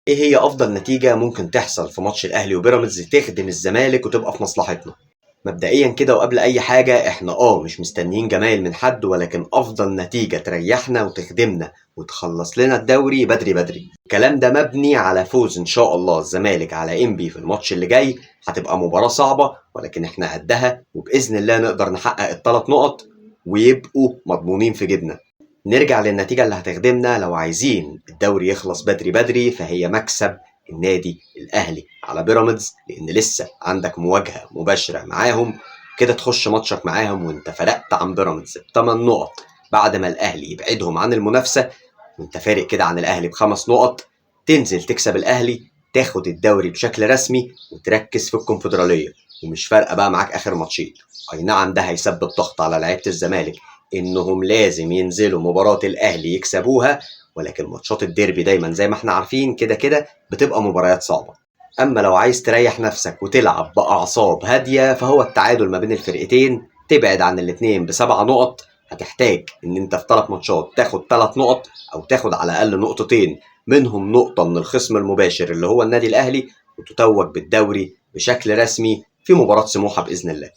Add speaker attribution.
Speaker 1: ايه هي افضل نتيجة ممكن تحصل في ماتش الاهلي وبيراميدز تخدم الزمالك وتبقى في مصلحتنا؟ مبدئيا كده وقبل اي حاجة احنا مش مستنيين جمايل من حد، ولكن افضل نتيجة تريحنا وتخدمنا وتخلص لنا الدوري بدري بدري. الكلام ده مبني على فوز ان شاء الله الزمالك على انبي في الماتش اللي جاي. هتبقى مباراة صعبة ولكن احنا قدها، وباذن الله نقدر نحقق الثلاث نقط ويبقوا مضمونين في جيبنا. نرجع للنتيجة اللي هتخدمنا. لو عايزين الدوري يخلص بدري بدري فهي مكسب النادي الأهلي على بيراميدز، لأن لسه عندك مواجهة مباشرة معاهم. كده تخش ماتشك معاهم وانت فرقت عن بيراميدز ب8 نقط بعد ما الأهلي يبعدهم عن المنافسة، وانت فارق كده عن الأهلي ب5 نقط. تنزل تكسب الأهلي، تاخد الدوري بشكل رسمي وتركز في الكونفدرالية، ومش فارقة بقى معاك آخر ماتشين. أي نعم ده هيسبب ضغط على لعيبة الزمالك انهم لازم ينزلوا مباراة الاهلي يكسبوها، ولكن ماتشات الديربي دايما زي ما احنا عارفين كده كده بتبقى مباريات صعبة. اما لو عايز تريح نفسك وتلعب باعصاب هادية فهو التعادل ما بين الفرقتين، تبعد عن الاتنين ب7 نقط. هتحتاج ان انت في 3 ماتشات تاخد 3 نقط او تاخد على الاقل نقطتين، منهم نقطة من الخصم المباشر اللي هو النادي الاهلي، وتتوج بالدوري بشكل رسمي في مباراة سموحة باذن الله.